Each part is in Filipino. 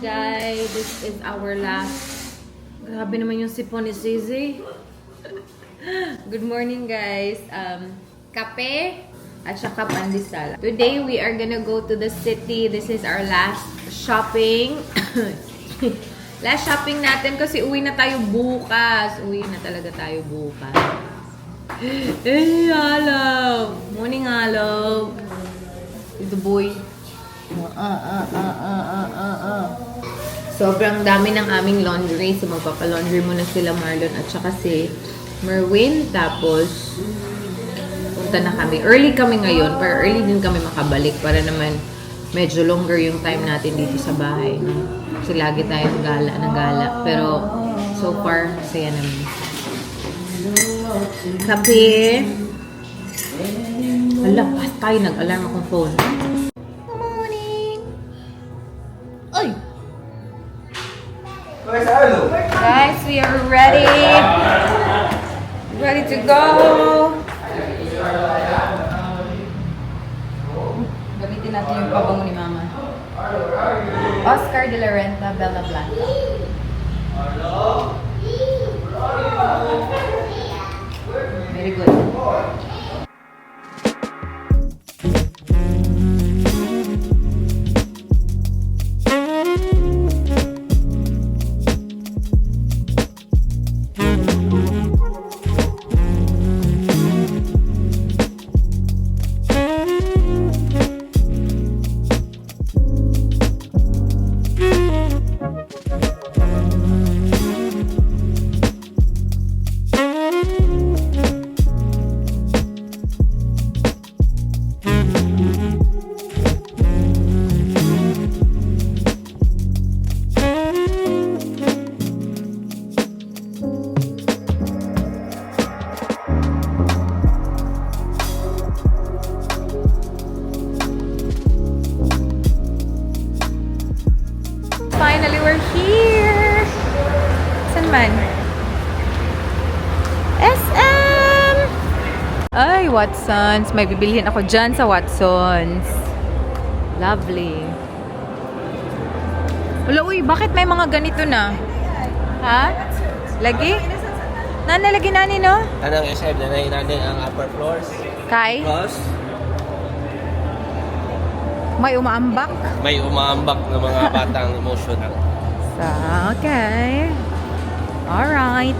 guys. This is our last. Grabe naman yung sipon ni Zizi. Good morning, guys. Kape at saka pandesal. Today, we are gonna go to the city. This is our last shopping. Last shopping natin kasi uwi na tayo bukas. Uwi na talaga tayo bukas. Hey, hello! Morning, hello! Ito, boy. Sobrang dami ng aming laundry. So, magpapalaundry muna sila Marlon at saka si Merwin. Tapos, punta na kami. Early kami ngayon. Pero early din kami makabalik para naman medyo longer yung time natin dito sa bahay. No? Kasi lagi tayong gala na gala. Pero, so far, saya naman. Kape. Hala, pas tayo. Nag-alarm akong phone. Good morning! Ay! Guys, we are ready. Ready to go. Gamitin natin yung pabango ni Mama. Oscar de la Renta, Bella Blanca. Very good. Finally, we're here! Saan man? SM! Ay, Watsons. May bibilhin ako dyan sa Watsons. Lovely. Wala, uy, bakit may mga ganito na? Ha? Lagi? Nanalagi nani, no? Anong SM na natin ang upper floors? Kai? Plus, May umaambak? may umaambak ng mga batang emotional. So, okay. Alright.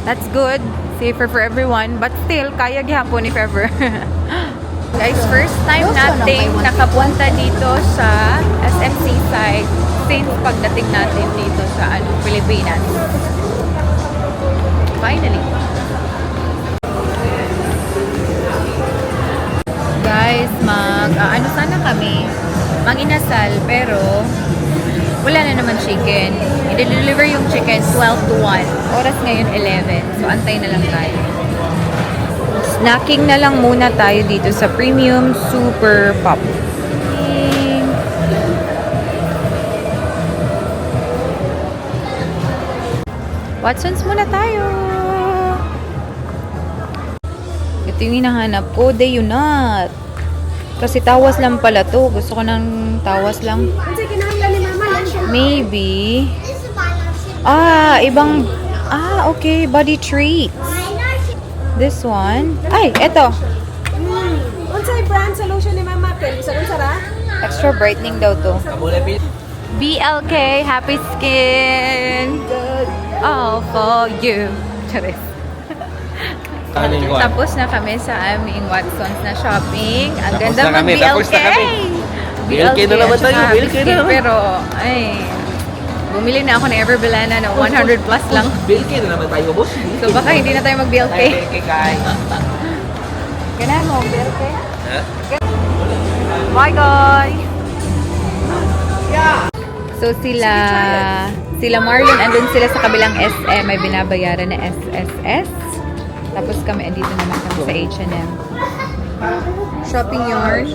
That's good. Safer for everyone. But still, kaya gihapon if ever. Guys, first time natin nakapunta dito sa SMC side since pagdating natin dito sa Pilipinas. Finally. Guys, ano sana kami, mag-inasal, pero wala na naman chicken. I-deliver yung chicken 12 to 1. Oras ngayon 11. So, antay na lang tayo. Snacking na lang muna tayo dito sa Premium Super Pop. Watsons muna tayo. Ito yung hinahanap ko. They not. Kasi tawas lang pala to. Gusto ko ng tawas lang. Maybe. Ibang. Okay. Body treats. This one. Ay, eto. Unsay brand solution ni Mama Pen? Isa kun sara? Extra brightening daw to. BLK. Happy Skin. All for you. Charis. Tapos na kami sa aming Watsons na shopping. Ang ganda mag BLK. BLK na naman tayo. BLK na naman. Pero, ay, bumili na ako ng Everbelana na 100 plus lang. BLK na naman tayo, boss. So, baka hindi na tayo mag BLK. BLK kay. Ganahan mo, BLK? Ha? Bye, guys! So, sila Marlon, andun sila sa kabilang SM. May binabayaran na SSS. Tapos kami, andito naman kami sa H&M. Shopping yarn.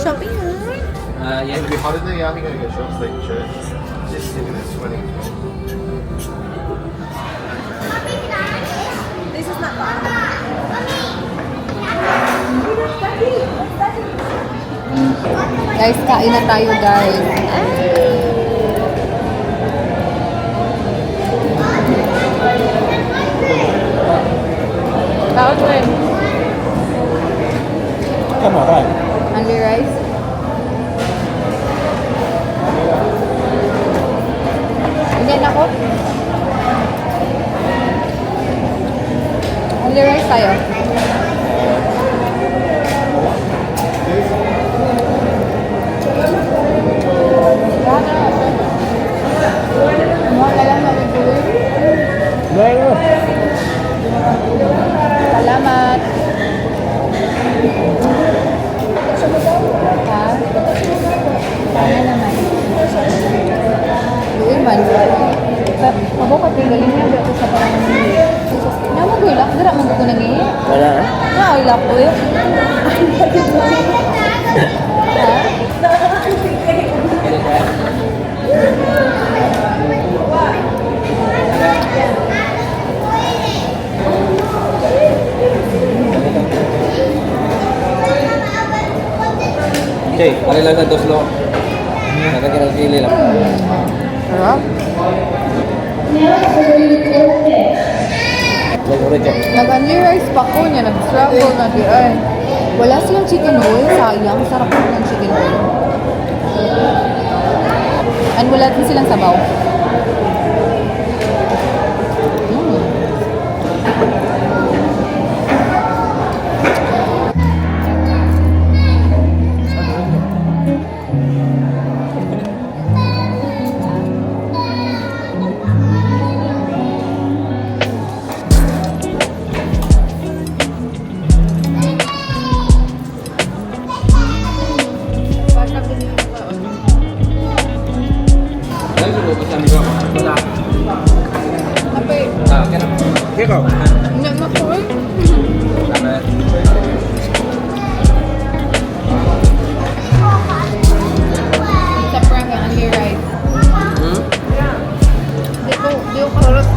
Shopping yarn? Yes. It'll be hot in there, yeah, I'm gonna get shorts like shirts. Just sitting there sweating. This is not bad. Guys, kain na tayo, guys. Kaon mo rin. Come on, right. Only rice? Ganyan ako. Only rice tayo. Ano na lang namin tuloy? Salamat. Ha? Kaya naman. Luwi man. Abo ka tinggalin niya. Pero sa parang Nga mo gulak. Dara mo ko nang iya. Wala. Nga ulak ko yun. Ha? Okay, ano lang na dos lo. Nagkakita ng sili lang. Sarap. Nag-only rice pa ko niya. Nag-struggle na di ay. Wala silang chicken oil. Sayang. Sarap po ng chicken oil. And wala din silang sabaw. Wala. Apa eh? Ah, kaya na. Ikaw. Hindi mo ko eh. Salamat. Sa prank ang only rice. Di ko karot.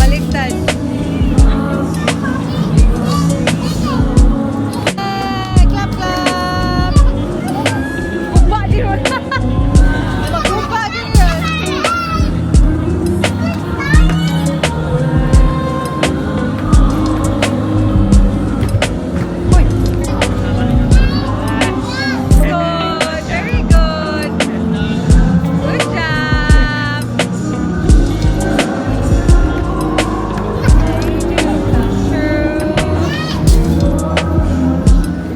Baliktad. Clap, clap! Gupa din ron. Gupa din ron. Uy! Good! Very good! Good job!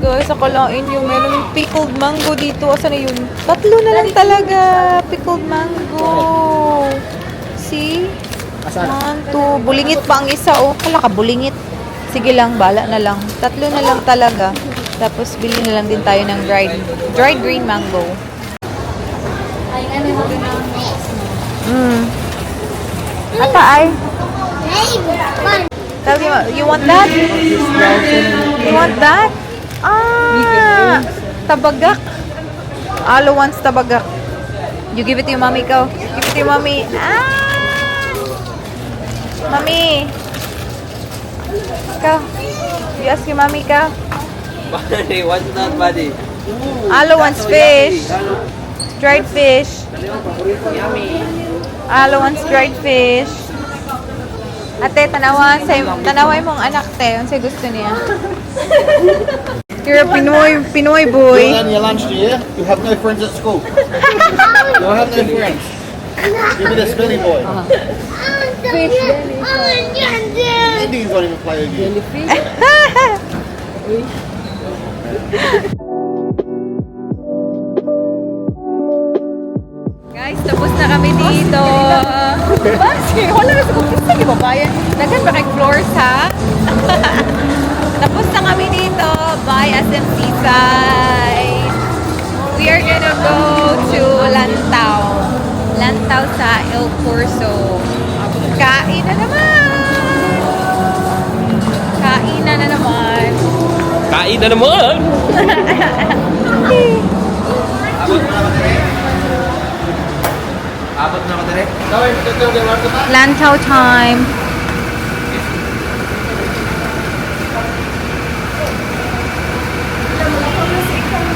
Guys, akalain yung meron pickled mango dito. Asan na yun? Tatlo na lang talaga. Pickled mango. See? One, two. Bulingit pa ang isa. Oh, kala ka bulingit. Sige lang, bala na lang. Tatlo na lang talaga. Tapos, bili na lang din tayo ng dried green mango. Ata ay. Sabi mo, you want that? You want that? Ah! Tabagak. Alo wants tabagak. You give it to your mommy, go. Give it to your mommy. Ah! Mommy. Go. You ask your mommy, go. Buddy, what's that, buddy? Alo wants fish. Dried fish. Alo wants dried fish. Ate, tanaway mong anak, te. Ano gusto niya? You're a Pinoy boy. You're on your lunch, do you? You have no friends at school. You have no friends. Give me the smelly boy. Fish. Indians won't even play with you. Guys, tapos na kami dito. Basket, wala na sa kumpisa. Di ba bayan? Nagkan ba kay floors, ha? Tapos na kami dito. Bye, SM Seaside. We are gonna go to Lantau. Lantau sa El Corso. Kain na naman! naman. Kain na naman! Abot na ako dire. Lantaw time.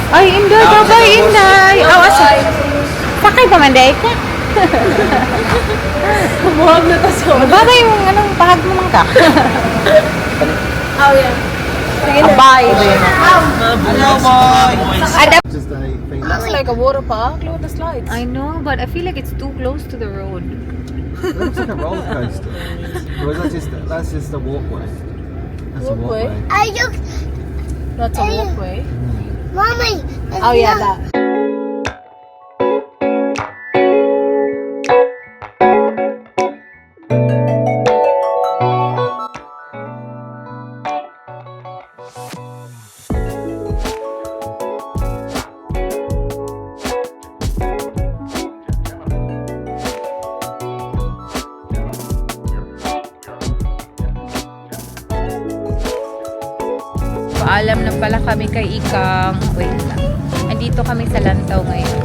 Ay, Inday, babay, Inday. Awas. Sakay pa man, Day. Kumuhag na ta so. Babay yung anong pahag mo man ka. Oh, yeah. Sige na. Abay. Hello, boy. Ada- Just a famous. Looks like a water park. Look at the slides. I know, but I feel like it's too close to the road. It looks like a roller coaster. Or that's just a walkway. That's a Walkway? walkway. That's a walkway. Mommy, Oh, yeah, that. Paalam na pala kami kay Ikang. Wait lang. Andito kami sa Lantaw ngayon.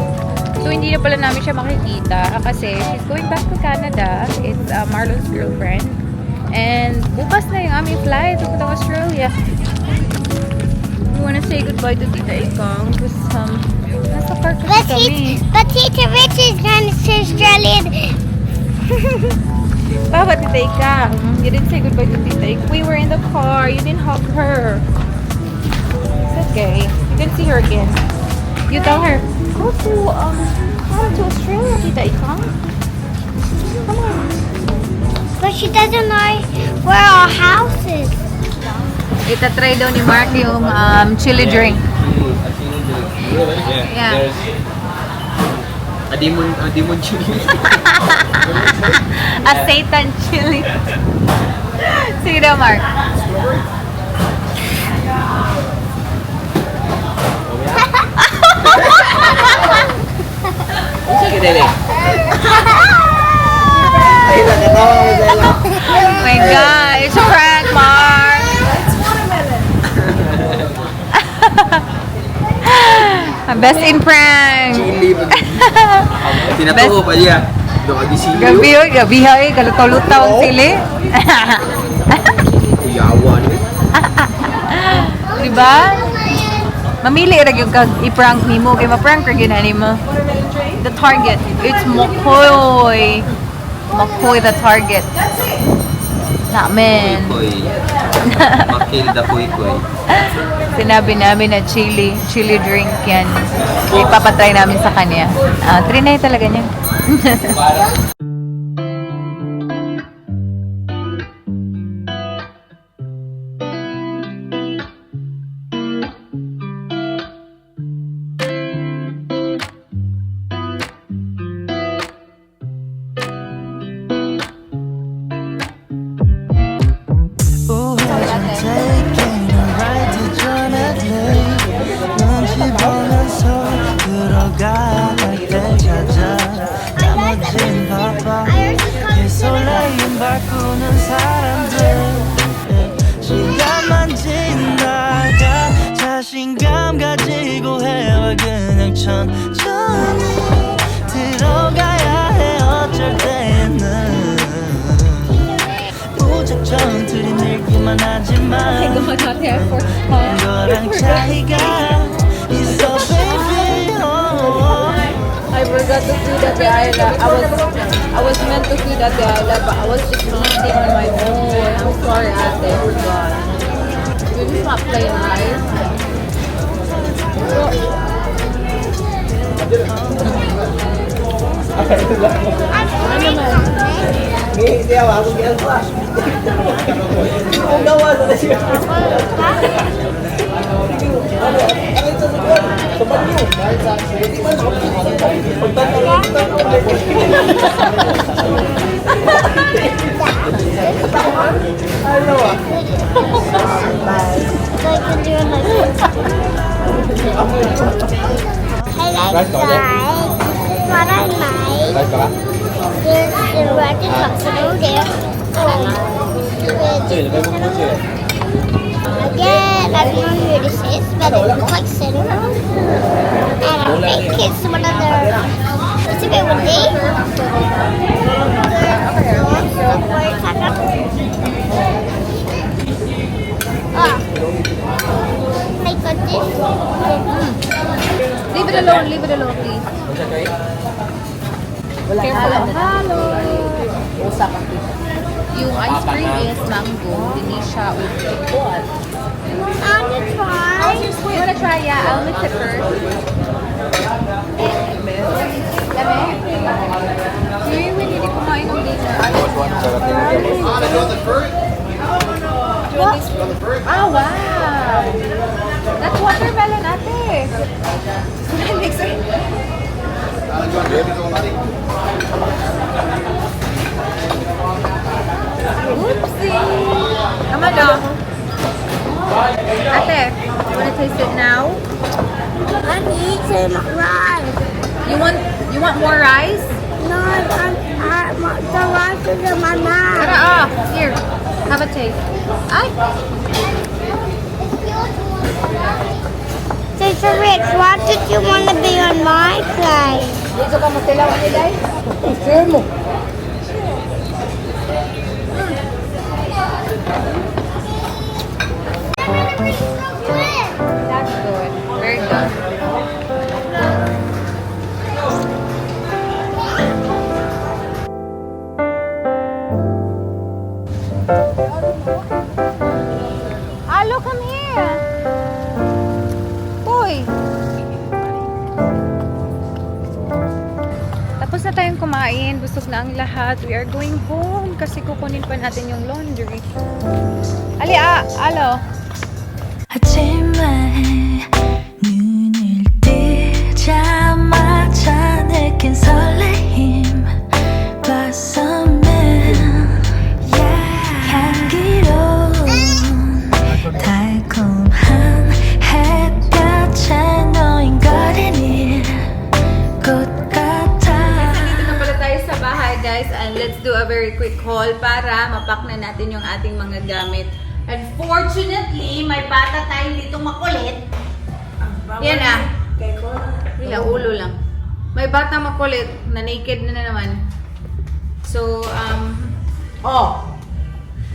So, hindi na pala namin siya makikita kasi she's going back to Canada. It's Marlon's girlfriend. And bukas na yung aming flight to Australia. We wanna say goodbye to Tita Ikang because nasa car kasi kami. but Tita Rich is going to Australia. Baba, Tita Ikang. You didn't say goodbye to Tita Ikang. We were in the car. You didn't hug her. It's okay. You can see her again. You tell her, go to Australia, Tita Ikang. Come on. But she doesn't know where our house is. Itatry daw ni Mark yung chili drink. Yeah. There's a demon chili. A Satan chili. Sige daw, Mark. Sige, Dele. Oh my God. It's a prank, Mark. Best in prank. Chili. Tinatuho pa niya. Doon ka gisilyo. Gabi yun, gabi hay, kalutaw-lutaw ang sili. Kuyawan. Diba? Mamili ra yung i-prank nimo kay ma-prank ra gyud ani mo. The target, it's Mokoy. Mokoy the target. Namin. Koy. Makil da koy. Sinabi namin na chili drink yan. Ipapatry namin sa kanya. Trinay talaga niya. 바꾸는 사람들 시간만 지나가 자신감 가지고 해와 그냥 천천히 들어가야 해 어쩔 때는 무작정 들이밀기만 하지만 너랑 차이가 있어 baby I forgot to feed at the island. I was meant to feed at the island, but I was just eating on my own. I'm sorry, Ate. I forgot. Will you stop playing nice? What I like Guys, baka? is the racket cups over there. Sige, lagay mo po siya. Again, I don't know who this is, but it looks like cinnamon. And I think it's one of their. It's a bit windy. Oh. My goodness. Leave it alone, please. Careful. Halo. Yung ice cream is mango. Hindi siya ulit. I want to try. You wanna try? Yeah, I'll mix it first. Lame? Hindi, hindi kumain ng dinner. Ah, wow! That's watermelon, ate. Mix it. Oopsie! Come on, dog. Ate, you wanna taste it now? I'm eating rice. You want more rice? No, the rice is in my mouth. Tara, here. Have a taste. Ay! Sister Rich, why did you want to be on my plate? Dito ka mo tilaw ni Day? Sure mo. That's good. Very good. Alo, come here. Uy. Tapos na tayong kumain. Busog na ang lahat. We are going home kasi kukunin pa natin yung laundry. Ali, alo. 아침에 눈을 뜨자마자 느낀 설레임 Blossoming 향기로운 달콤한 햇볕에 노인거리는 꽃 같아 Dito na pala tayo sa bahay, guys. And let's do a very quick haul para mapak na natin yung ating mga gamit. Unfortunately, may bata tayong dito makulit. Yan ah. Lang, ulo lang. May bata makulit na naked na naman. So,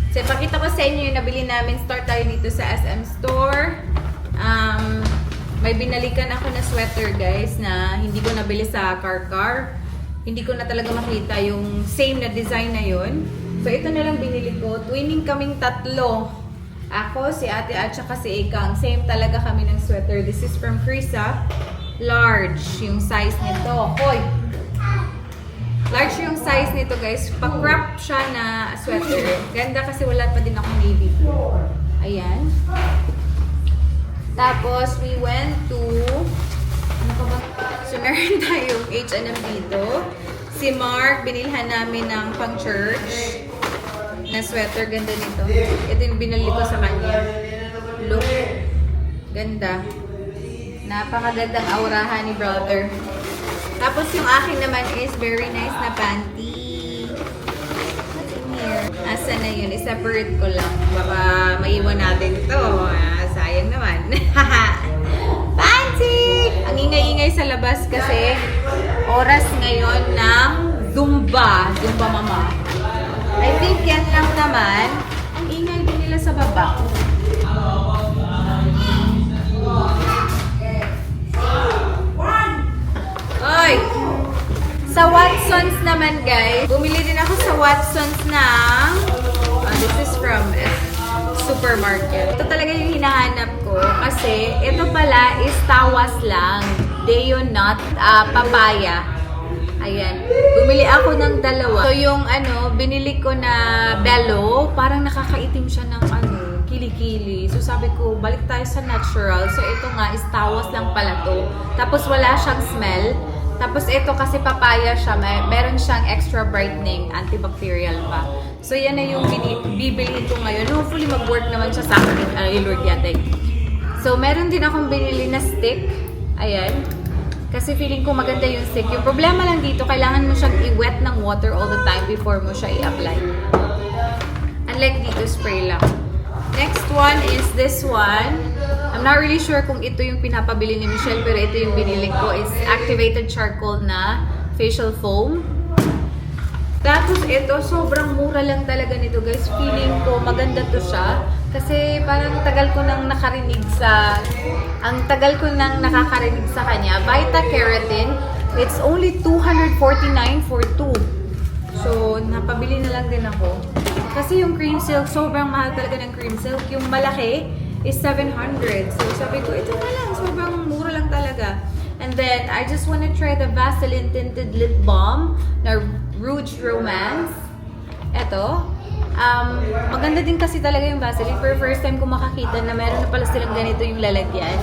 So, ipakita ko sa inyo yung nabili namin. Start tayo dito sa SM Store. May binalikan ako na sweater, guys, na hindi ko nabili sa Car. Hindi ko na talaga makita yung same na design na yun. So, ito na lang binili ko. Twinning kaming tatlo. Ako, si ate at saka si Ikang. Same talaga kami ng sweater. This is from Frisa. Large yung size nito. Hoy! Large yung size nito, guys. Pa-crop siya na sweater. Ganda kasi wala pa din akong navy blue. Ayan. Tapos, we went to... Ano pa ba? So, meron tayong H&M dito. Si Mark, binilhan namin ng pang-church na sweater. Ganda nito. Ito yung binili ko sa kanya. Look. Ganda. Napakagandang aurahan ni brother. Tapos yung akin naman is very nice na panty. What's in here? Asa na yun? I-separate ko lang. Baka maiwan natin ito. Sayang naman. Panty! Ang ingay-ingay sa labas kasi oras ngayon ng Zumba. Zumba mama. I think yan lang naman. Ang ingay din nila sa baba. Oy! Sa Watsons naman, guys. Bumili din ako sa Watsons ng... this is from supermarket. Ito talaga yung hinahanap ko. Kasi ito pala is tawas lang. Deo nut, papaya. Ayan. Bumili ako ng dalawa. So, yung binili ko na bello, parang nakakaitim siya ng kilikili. So, sabi ko, balik tayo sa natural. So, ito nga is tawas lang pala to. Tapos, wala siyang smell. Tapos, ito kasi papaya siya. Meron siyang extra brightening, antibacterial pa. So, yan na yung bibilihin ko ngayon. Hopefully, mag-work naman siya sa akin. Lord yate. So, meron din akong binili na stick. Ayan. Kasi feeling ko maganda yung stick. Yung problema lang dito, kailangan mo siyang i-wet ng water all the time before mo siya i-apply. Unlike dito, spray lang. Next one is this one. I'm not really sure kung ito yung pinapabili ni Michelle, pero ito yung binili ko. Is activated charcoal na facial foam. Tapos ito, sobrang mura lang talaga nito guys. Feeling ko maganda to siya. Kasi parang tagal ko nang nakakarinig sa kanya. Vita Keratin. It's only 249 for 2. So, napabili na lang din ako. Kasi yung cream silk, sobrang mahal talaga ng cream silk. Yung malaki is 700. So, sabi ko, ito na lang. Sobrang mura lang talaga. And then, I just want to try the Vaseline Tinted Lip Balm na Rouge Romance. Ito. Maganda din kasi talaga yung Vaseline. For first time ko makakita na meron na pala silang ganito yung lalagyan.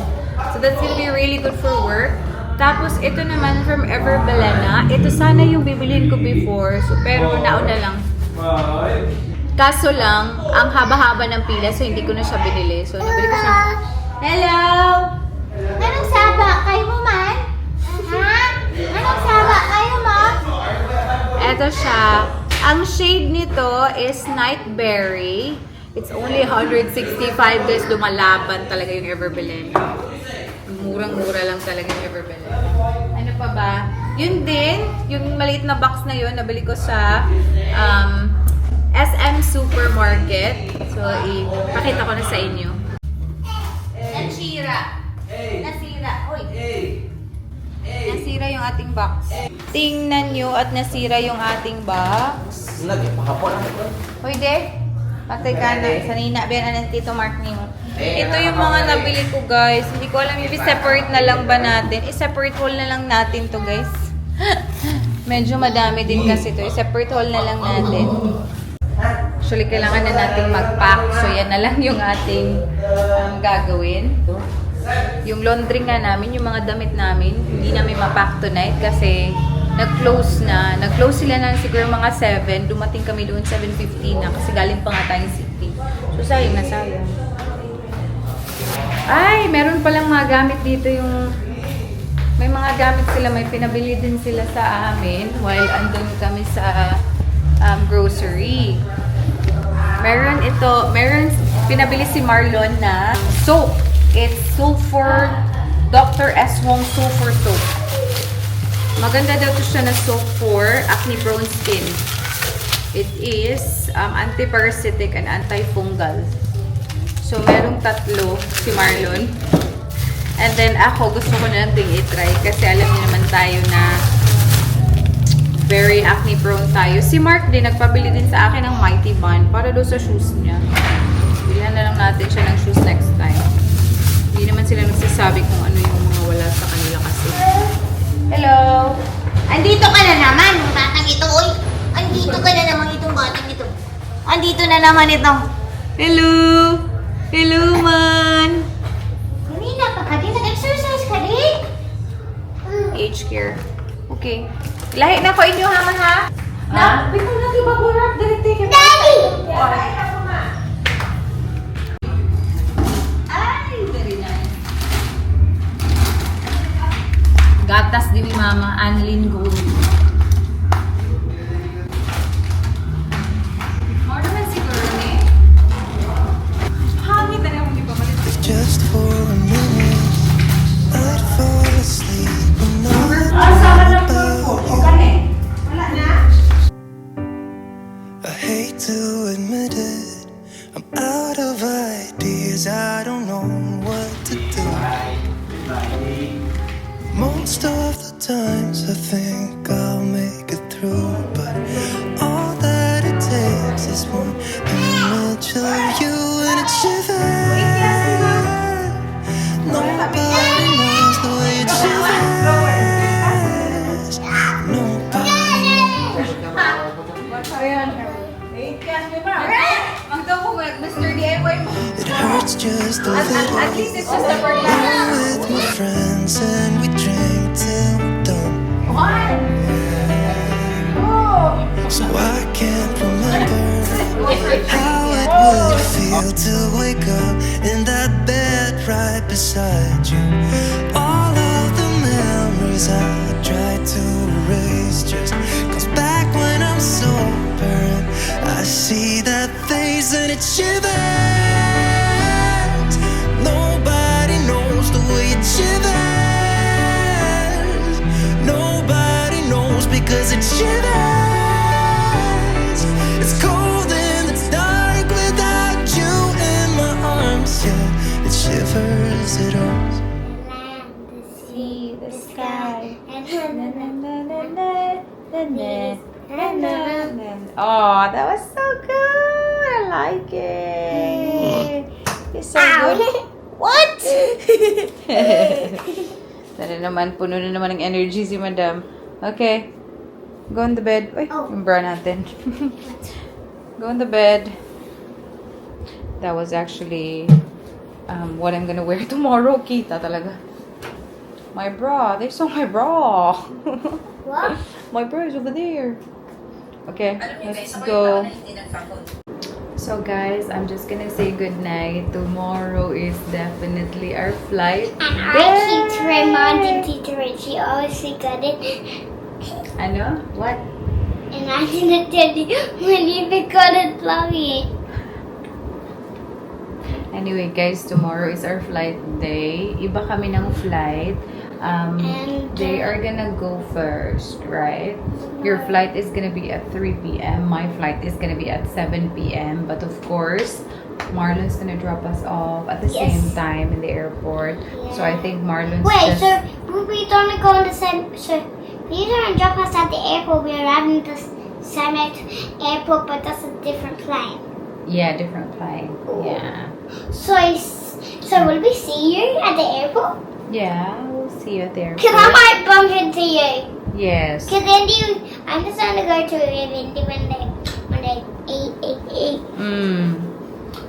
So, that's gonna be really good for work. Tapos, ito naman from Ever Belena. Ito sana yung bibilhin ko before. So, pero nauna lang. Kaso lang, ang haba-haba ng pila. So, hindi ko na siya binili. So, nabili ko siya. Hello! Anong saba kayo mo, man? Ha? Anong saba kayo mo? Ito siya. Ang shade nito is Nightberry. It's only 165 guys. Lumalaban talaga yung Ever Belena. Murang-mura lang talaga yung Ever Belena. Ano pa ba? Yun din, yung maliit na box na yun, nabili ko sa SM Supermarket. So, ipakita ko na sa inyo. Nasira. Oy. Nasira yung ating box. Tingnan nyo at nasira yung ating box. Lagi, mahapon ako. Hoy, de. Patay ka na. Sanina, biyan na ng Tito Mark niyo. Ito yung mga nabili ko, guys. Hindi ko alam, i-separate na lang ba natin? I-separate haul na lang natin to, guys. Medyo madami din kasi to. I-separate haul na lang natin. Actually, kailangan na natin mag-pack. So, yan na lang yung ating gagawin. Yung laundry nga namin, yung mga damit namin, hindi namin ma-pack tonight kasi nag-close na. Nag-close sila na siguro mga 7. Dumating kami doon 7:15 na kasi galing pa nga tayong city. So, sayang na sayang. Ay, meron palang mga gamit dito yung... May mga gamit sila, may pinabili din sila sa amin while andun kami sa grocery. Meron pinabili si Marlon na soap. It's sulfur, Dr. S. Wong sulfur soap. Maganda daw to siya na soap for acne-prone skin. It is anti-parasitic and antifungal. So, merong tatlo si Marlon. And then ako, gusto ko na lang ding i-try kasi alam niyo naman tayo na very acne-prone tayo. Si Mark din, nagpabili din sa akin ng Mighty Bun para doon sa shoes niya. Bilhan na lang natin siya ng shoes next time. Hindi naman sila nagsasabi kung ano yung mga wala sa kanila kasi. Hello! Andito ka na naman, batang ito, oy. Andito ka na naman itong batang ito. Andito na naman ito. Hello! Hello, man! Kanina pa ka din, nag-exercise ka din? Age care. Okay. Lahi na ko inyo, ha, ha? Na, bitaw na di ba burap? Dali, Daddy! Ay, very nice. Gatas din ni Mama, Anlin Gold. More naman siguro ni. Hangit na naman, di ba? Just for a minute, I'd fall asleep and I hate to admit it, I'm out of ideas, I don't know what to do. Most of the times I think I'll make it through, but all that it takes is one image of you and it shivers. Nobody knows the way it shivers. Nobody. It hurts just a little. At least it's just a bird. We're with my friends and we drink till we're done. So I can't remember how it would feel to wake up in that bed right beside you. All of the memories I try to erase just comes back when I'm sober and I see that face and it shivers. visitors. Land, the sea, The sky. and Oh, that was so good. I like it. It's so good. What? Sana naman, puno na naman ng energy si Madam. Okay. Go on the bed. Uy, Oh. yung bra natin. Go on the bed. That was actually what I'm gonna wear tomorrow. Kita talaga. My bra. They saw my bra. What? My bra is over there. Okay, let's go. So guys, I'm just gonna say good night. Tomorrow is definitely our flight. And I keep reminding Teacher Richie, always forgot it. Ano? What? And I didn't tell you when you forgot it, Chloe. Anyway guys, tomorrow is our flight day. Iba kami ng flight. They are gonna go first, right? Your flight is gonna be at 3 p.m. My flight is gonna be at 7 p.m. But of course, Marlon's gonna drop us off at the Yes. same time in the airport. So I think Marlon's Wait, just... so we don't go on the same. So you don't drop us at the airport. We're riding the same airport, but that's a different plane. Yeah, different plane. Yeah. So will we see you at the airport? Yeah, we'll see you at the Cause I airport. might bump into you. Yes. Cause I'm just gonna go to Indy when they eat.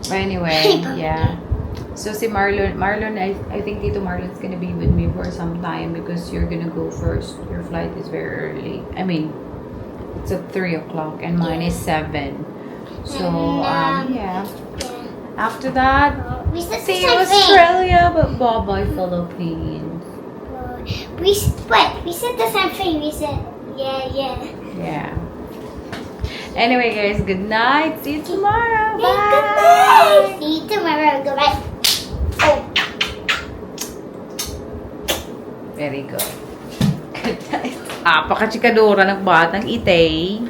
But anyway, yeah. So si Marlon, I think Tito Marlon's gonna be with me for some time because you're gonna go first. Your flight is very early. I mean, it's at 3 o'clock and mine is 7. So, And, yeah. After that, We said see the you same thing. Australia, but bye-bye Philippines. We said the same thing. We said yeah. Yeah. Anyway, guys, good night. See you tomorrow. Bye. Goodbye. See you tomorrow. Goodbye. Oh. Very good. Good night. Apakachikadura ng batang itay.